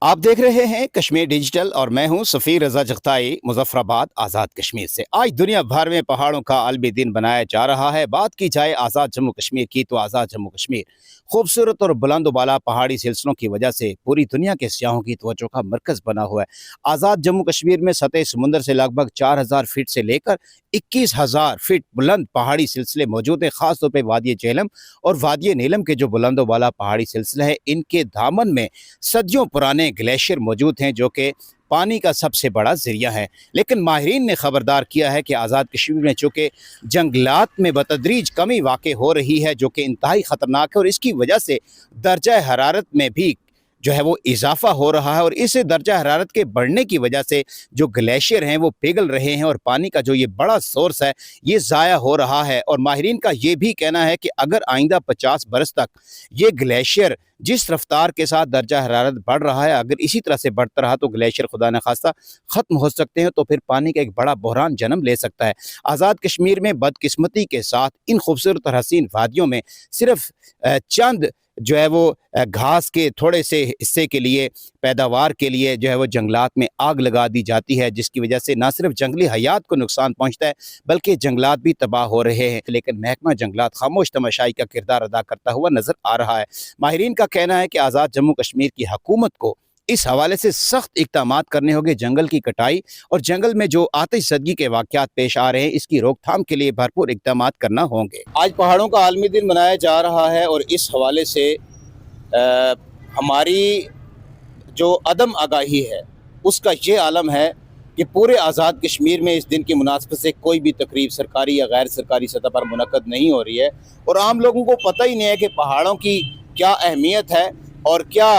आप देख रहे हैं कश्मीर डिजिटल और मैं हूं सफ़ीर रजा जगताई मुजफ्फराबाद आज़ाद कश्मीर से। आज दुनिया भर में पहाड़ों का आलमी दिन बनाया जा रहा है। बात की जाए आज़ाद जम्मू कश्मीर की तो आज़ाद जम्मू कश्मीर खूबसूरत और बुलंद बाला पहाड़ी सिलसिलों की वजह से पूरी दुनिया के सियाहों की तवज्जो का मरकज़ बना हुआ है। आज़ाद जम्मू कश्मीर में सतह समुंदर से लगभग 4000 फीट से लेकर 21,000 फीट बुलंद पहाड़ी सिलसिले मौजूद हैं। ख़ास तौर पर वादी झेलम और वादी नीलम के जो बुलंद वाला पहाड़ी सिलसिला है, इनके दामन में सदियों पुराने ग्लेशियर मौजूद हैं जो कि पानी का सबसे बड़ा जरिया है। लेकिन माहिरीन ने खबरदार किया है कि आज़ाद कश्मीर में चूँकि जंगलात में बतदरीज कमी वाक़ हो रही है जो कि इंतहाई ख़तरनाक है और इसकी वजह से दर्जा हरारत में भी जो है वो इजाफा हो रहा है और इस दर्जा हरारत के बढ़ने की वजह से जो ग्लेशियर हैं वो पिघल रहे हैं और पानी का जो ये बड़ा सोर्स है ये ज़ाया हो रहा है। और माहिरीन का ये भी कहना है कि अगर आइंदा 50 बरस तक ये ग्लेशियर जिस रफ्तार के साथ दर्जा हरारत बढ़ रहा है, अगर इसी तरह से बढ़ता रहा तो ग्लेशियर खुदा न खास्ता ख़त्म हो सकते हैं, तो फिर पानी का एक बड़ा बहरान जन्म ले सकता है। आज़ाद कश्मीर में बदकिस्मती के साथ इन खूबसूरत और हसीन वादियों में सिर्फ चंद जो है वो घास के थोड़े से हिस्से के लिए पैदावार के लिए जो है वो जंगलात में आग लगा दी जाती है, जिसकी वजह से ना सिर्फ जंगली हयात को नुकसान पहुंचता है बल्कि जंगलात भी तबाह हो रहे हैं। लेकिन महकमा जंगलात खामोश तमाशाई का किरदार अदा करता हुआ नज़र आ रहा है। माहिरीन का कहना है कि आज़ाद जम्मू कश्मीर की हुकूमत को इस हवाले से सख्त इक़दामात करने होंगे। जंगल की कटाई और जंगल में जो आतिशज़दगी के वाक़यात पेश आ रहे हैं, इसकी रोकथाम के लिए भरपूर इक़दामात करना होंगे। आज पहाड़ों का आलमी दिन मनाया जा रहा है और इस हवाले से हमारी जो अदम आगाही है उसका ये आलम है कि पूरे आज़ाद कश्मीर में इस दिन की मुनासबत से कोई भी तकरीब सरकारी या गैर सरकारी सतह पर मुनक़द नहीं हो रही है और आम लोगों को पता ही नहीं है कि पहाड़ों की क्या अहमियत है और क्या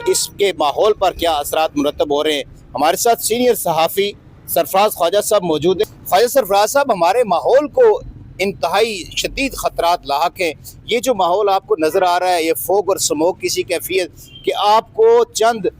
इसके माहौल पर क्या असरात मुरतब हो रहे हैं। हमारे साथ सीनियर सहाफ़ी सरफराज ख्वाजा साहब मौजूद हैं। ख्वाजा सरफराज साहब, हमारे माहौल को इंतहाई शदीद ख़तरात लाहक हैं। ये जो माहौल आपको नज़र आ रहा है, ये फोग और स्मोक किसी कैफियत कि आपको चंद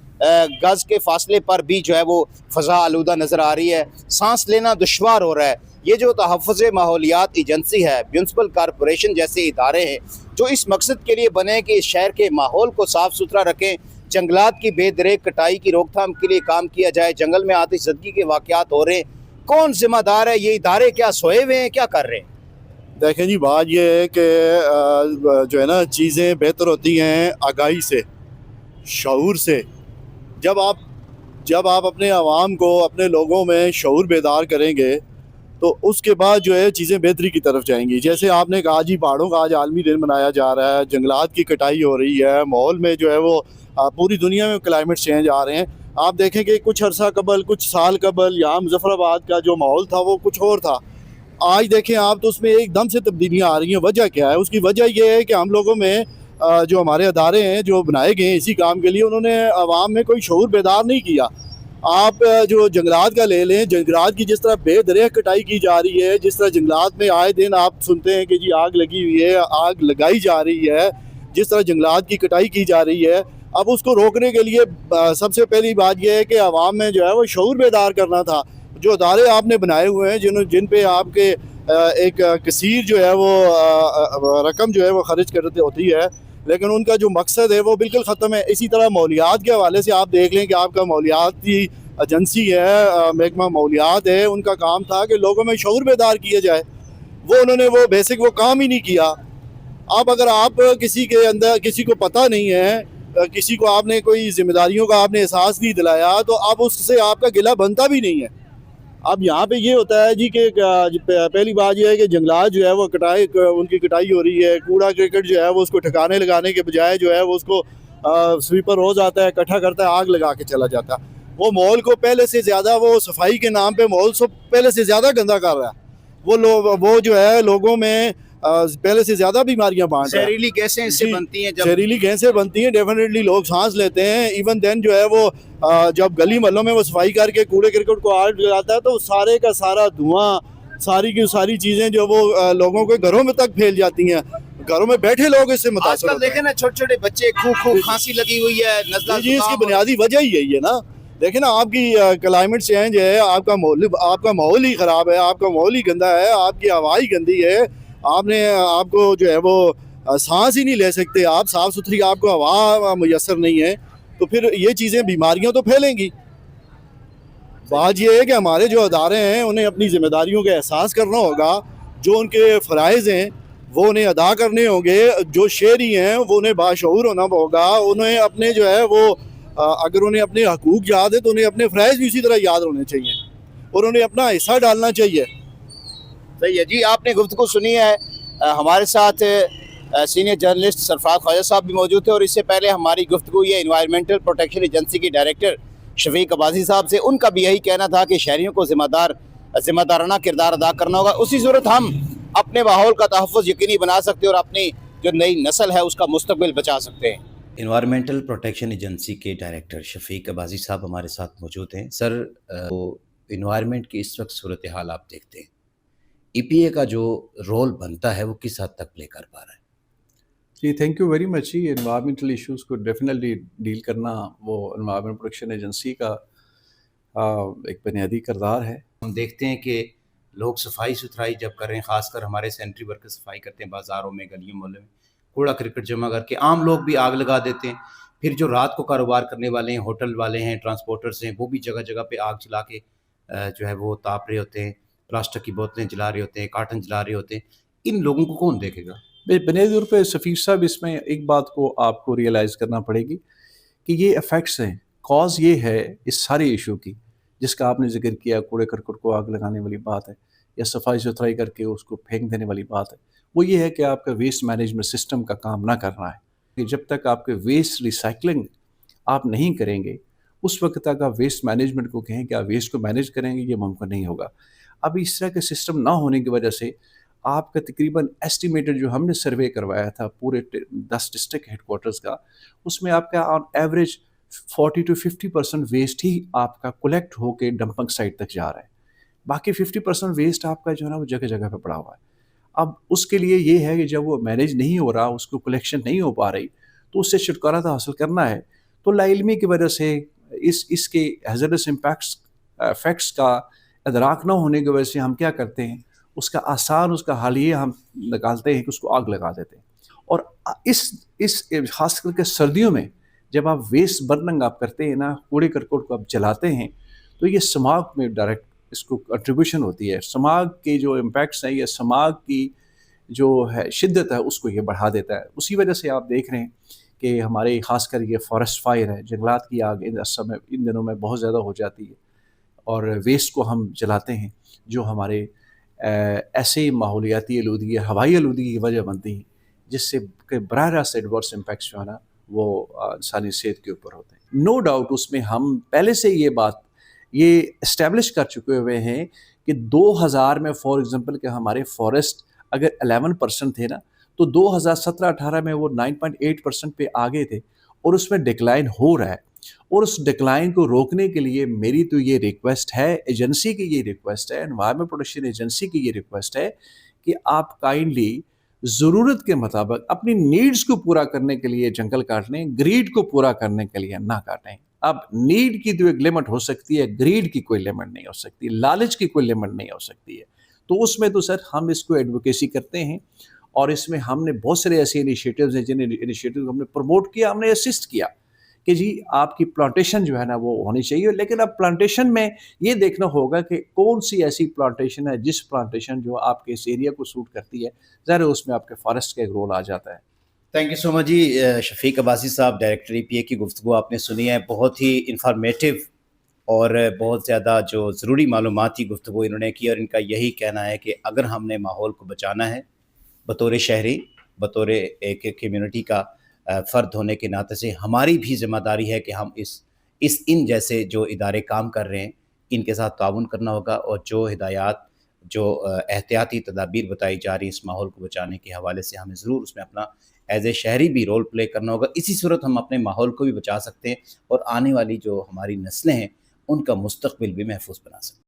गज़ के फासले पर भी जो है वो फ़ज़ा आलूदा नज़र आ रही है, सांस लेना दुश्वार हो रहा है। ये जो तहफ़्फ़ुज़ माहौलियात एजेंसी है, म्यूनसिपल कॉरपोरेशन जैसे इदारे हैं जो इस मकसद के लिए बने कि इस शहर के माहौल को साफ़ सुथरा रखें, जंगलात की बेदरेक कटाई की रोकथाम के लिए काम किया जाए, जंगल में आतिशज़दगी के वाक़यात हो रहे हैं, कौन ज़िम्मेदार है? ये इदारे क्या सोए हुए हैं, क्या कर रहे हैं? देखें जी, बात यह है कि जो है ना, चीज़ें बेहतर होती हैं आगाही से, शऊर से। जब आप अपने आवाम को, अपने लोगों में शऊर बेदार करेंगे तो उसके बाद जो है चीज़ें बेहतरी की तरफ जाएंगी। जैसे आपने कहा जी, पहाड़ों का आज आलमी दिन मनाया जा रहा है, जंगलात की कटाई हो रही है, माहौल में जो है वो पूरी दुनिया में क्लाइमेट चेंज आ रहे हैं। आप देखें कि कुछ अर्सा कबल, कुछ साल कबल यहाँ मुजफ्फराबाद का जो माहौल था वो कुछ और था। आज देखें आप तो उसमें एकदम से तब्दीलियाँ आ रही हैं। वजह क्या है? उसकी वजह यह है कि हम लोगों में जो हमारे अदारे हैं जो बनाए गए हैं इसी काम के लिए, उन्होंने आवाम में कोई शऊर बेदार नहीं किया। आप जो जंगलात का ले लें, जंगलात की जिस तरह बेदरेह कटाई की जा रही है, जिस तरह जंगलात में आए दिन आप सुनते हैं कि जी आग लगी हुई है, आग लगाई जा रही है, जिस तरह जंगलात की कटाई की जा रही है, अब उसको रोकने के लिए सबसे पहली बात यह है कि आवाम में जो है वो शऊर बेदार करना था। जो अदारे आपने बनाए हुए हैं जिन पे आपके एक कसीर जो है वो रकम जो है वो खर्च करते होती है, लेकिन उनका जो मकसद है वो बिल्कुल ख़त्म है। इसी तरह मौलियात के हवाले से आप देख लें कि आपका मौलियाती एजेंसी है, महकमा मौलियात है, उनका काम था कि लोगों में शऊर बेदार किया जाए। उन्होंने वो बेसिक वो काम ही नहीं किया। अब अगर आप किसी के अंदर किसी को पता नहीं है, किसी को आपने कोई जिम्मेदारियों का आपने एहसास नहीं दिलाया, तो अब उससे आपका गिला बनता भी नहीं है। अब यहाँ पे ये होता है जी कि पहली बात ये है कि जंगलात जो है वो उनकी कटाई हो रही है। कूड़ा करकट जो है वो उसको ठिकाने लगाने के बजाय जो है वो उसको स्वीपर रोज़ आता है, इकट्ठा करता है, आग लगा के चला जाता है। वो माहौल को पहले से ज़्यादा, वो सफाई के नाम पे माहौल सब पहले से ज़्यादा गंदा कर रहा है। वो जो है लोगों में पहले से ज़्यादा बीमारियाँ बांट रहा है। जहरीली गैसें इससे बनती हैं, जहरीली गैसें बनती हैं, डेफिनेटली लोग सांस लेते हैं। इवन देन जो है वो जब गली मोहल्लों में वो सफाई करके कूड़े करकट को आग लगाता है तो सारे का सारा धुआं, सारी की सारी चीज़ें जो वो लोगों के घरों में तक फैल जाती हैं। घरों में बैठे लोग इससे मुतासर होते हैं। देखें ना, छोटे छोटे बच्चे खूब खांसी लगी हुई है, नज़ला जी, इसकी बुनियादी वजह ही यही है ना। देखें ना, आपकी क्लाइमेट चेंज है, आपका माहौल ही ख़राब है, आपका माहौल ही गंदा है, आपकी हवा ही गंदी है। आपको जो है वो सांस ही नहीं ले सकते आप, साफ़ सुथरी आपको हवा मुयसर नहीं है। تو پھر یہ چیزیں بیماریاں تو پھیلیں گی. بات یہ ہے کہ ہمارے جو ادارے ہیں انہیں اپنی ذمہ داریوں کا احساس کرنا ہوگا, جو ان کے فرائض ہیں وہ انہیں ادا کرنے ہوں گے, جو شہری ہیں وہ انہیں باشعور ہونا ہوگا, انہیں اپنے جو ہے وہ اگر انہیں اپنے حقوق یاد ہے تو انہیں اپنے فرائض بھی اسی طرح یاد ہونے چاہیے اور انہیں اپنا حصہ ڈالنا چاہیے. صحیح ہے جی. آپ نے گفتگو سنی ہے. ہمارے ساتھ سینئر جرنلسٹ سرفراز خواجہ صاحب بھی موجود تھے, اور اس سے پہلے ہماری گفتگو یہ انوائرمنٹل پروٹیکشن ایجنسی کی ڈائریکٹر شفیق عباسی صاحب سے. ان کا بھی یہی کہنا تھا کہ شہریوں کو ذمہ دارانہ کردار ادا کرنا ہوگا. اسی صورت ہم اپنے ماحول کا تحفظ یقینی بنا سکتے ہیں اور اپنی جو نئی نسل ہے اس کا مستقبل بچا سکتے ہیں. انوائرمنٹل پروٹیکشن ایجنسی کے ڈائریکٹر شفیق عباسی صاحب ہمارے ساتھ موجود ہیں. سر, انوائرمنٹ کی اس وقت صورتحال آپ دیکھتے ہیں, ای پی اے کا جو رول بنتا ہے وہ کس حد تک پلے کر پا رہا ہے؟ جی تھینک یو ویری مچ. جی انوائرمنٹل ایشوز کو ڈیفینیٹلی ڈیل کرنا وہ انوائرمنٹ پروٹیکشن ایجنسی کا ایک بنیادی کردار ہے. ہم دیکھتے ہیں کہ لوگ صفائی ستھرائی جب کر رہے ہیں, خاص کر ہمارے سینٹری ورکر صفائی کرتے ہیں بازاروں میں, گلیوں محلے میں, کوڑا کرکٹ جمع کر کے عام لوگ بھی آگ لگا دیتے ہیں. پھر جو رات کو کاروبار کرنے والے ہیں, ہوٹل والے ہیں, ٹرانسپورٹرز ہیں, وہ بھی جگہ جگہ پہ آگ جلا کے جو ہے وہ تاپ رہے ہوتے ہیں, پلاسٹک کی بوتلیں جلا رہے ہوتے ہیں, کارٹن جلا رہے ہوتے ہیں. ان لوگوں کو کون دیکھے گا؟ بنیادی طور پہ سفیر صاحب اس میں ایک بات کو آپ کو ریئلائز کرنا پڑے گی کہ یہ افیکٹس ہیں. کاز یہ ہے اس سارے ایشو کی جس کا آپ نے ذکر کیا, کوڑے کرکٹ کو آگ لگانے والی بات ہے یا صفائی ستھرائی کر کے اس کو پھینک دینے والی بات ہے, وہ یہ ہے کہ آپ کا ویسٹ مینجمنٹ سسٹم کا کام نہ کرنا ہے. کہ جب تک آپ کے ویسٹ ریسائکلنگ آپ نہیں کریں گے اس وقت تک آپ ویسٹ مینجمنٹ کو کہیں کہ آپ ویسٹ کو مینیج کریں گے, یہ ممکن نہیں ہوگا. اب اس طرح کا سسٹم نہ ہونے کی وجہ سے آپ کا تقریباً ایسٹیمیٹڈ جو ہم نے سروے کروایا تھا پورے 10 ڈسٹرکٹ ہیڈ کوارٹرز کا, اس میں آپ کا آن ایوریج 40 to 50% ویسٹ ہی آپ کا کلیکٹ ہو کے ڈمپنگ سائٹ تک جا رہا ہے. باقی 50% ویسٹ آپ کا جو ہے نا وہ جگہ جگہ پہ پڑا ہوا ہے. اب اس کے لیے یہ ہے کہ جب وہ مینیج نہیں ہو رہا, اس کو کلیکشن نہیں ہو پا رہی, تو اس سے چھٹکارا تو حاصل کرنا ہے. تو لا علمی کی وجہ سے اس کے ہیزرڈس افیکٹس کا ادراک نہ ہونے کی وجہ سے ہم کیا کرتے ہیں, اس کا آسان اس کا حل یہ ہم نکالتے ہیں کہ اس کو آگ لگا دیتے ہیں. اور اس خاص کر کے سردیوں میں جب آپ ویسٹ برننگ آپ کرتے ہیں نا, کوڑے کرکٹ کو آپ جلاتے ہیں, تو یہ سماگ میں ڈائریکٹ اس کو کنٹریبیوشن ہوتی ہے. سماگ کے جو امپیکٹس ہیں, یہ سماگ کی جو ہے شدت ہے اس کو یہ بڑھا دیتا ہے. اسی وجہ سے آپ دیکھ رہے ہیں کہ ہمارے خاص کر یہ فارسٹ فائر ہے, جنگلات کی آگ ان دنوں میں بہت زیادہ ہو جاتی ہے, اور ویسٹ کو ہم جلاتے ہیں جو ہمارے ایسے ماحولیاتی آلودگی, ہوائی آلودگی کی وجہ بنتی ہیں, جس سے کہ براہ راست ایڈورس امپیکٹس جو ہے نا وہ انسانی صحت کے اوپر ہوتے ہیں. نو ڈاؤٹ اس میں ہم پہلے سے یہ اسٹیبلش کر چکے ہوئے ہیں کہ 2000 میں فار ایگزامپل کہ ہمارے فارسٹ اگر 11% تھے نا, تو 2017-18 میں وہ 9.8% پہ آگے تھے, اور اس میں ڈکلائن ہو رہا ہے. اور اس ڈکلائن کو روکنے کے لیے میری تو یہ ریکویسٹ ہے, ایجنسی کی یہ ریکویسٹ ہے, انوائرمنٹ پروٹیکشن ایجنسی کی یہ ریکویسٹ ہے کہ آپ کائنڈلی ضرورت کے مطابق اپنی نیڈز کو پورا کرنے کے لیے جنگل کاٹ لیں, گریڈ کو پورا کرنے کے لیے نہ کاٹیں. اب نیڈ کی تو ایک لمٹ ہو سکتی ہے, گریڈ کی کوئی لمٹ نہیں ہو سکتی, لالچ کی کوئی لمٹ نہیں ہو سکتی ہے. تو اس میں تو سر ہم اس کو ایڈوکیسی کرتے ہیں, اور اس میں ہم نے بہت سارے ایسے انیشیٹوز ہیں جن انیشیٹوز ہم نے پروموٹ کیا, ہم نے اسسٹ کیا کہ جی آپ کی پلانٹیشن جو ہے نا وہ ہونی چاہیے. لیکن اب پلانٹیشن میں یہ دیکھنا ہوگا کہ کون سی ایسی پلانٹیشن ہے جس پلانٹیشن جو آپ کے اس ایریا کو سوٹ کرتی ہے, ظاہر اس میں آپ کے فارسٹ کا ایک رول آ جاتا ہے. تھینک یو سو مچ جی. شفیق عباسی صاحب, ڈائریکٹر ای پی اے کی گفتگو آپ نے سنی ہے, بہت ہی انفارمیٹیو اور بہت زیادہ جو ضروری معلوماتی گفتگو انہوں نے کی, اور ان کا یہی کہنا ہے کہ اگر ہم نے ماحول کو بچانا ہے بطور شہری, بطور ایک کمیونٹی کا فرد ہونے کے ناطے سے ہماری بھی ذمہ داری ہے کہ ہم ان جیسے جو ادارے کام کر رہے ہیں ان کے ساتھ تعاون کرنا ہوگا, اور جو ہدایات, جو احتیاطی تدابیر بتائی جا رہی اس ماحول کو بچانے کے حوالے سے ہمیں ضرور اس میں اپنا ایز اے شہری بھی رول پلے کرنا ہوگا. اسی صورت ہم اپنے ماحول کو بھی بچا سکتے ہیں اور آنے والی جو ہماری نسلیں ہیں ان کا مستقبل بھی محفوظ بنا سکتے ہیں.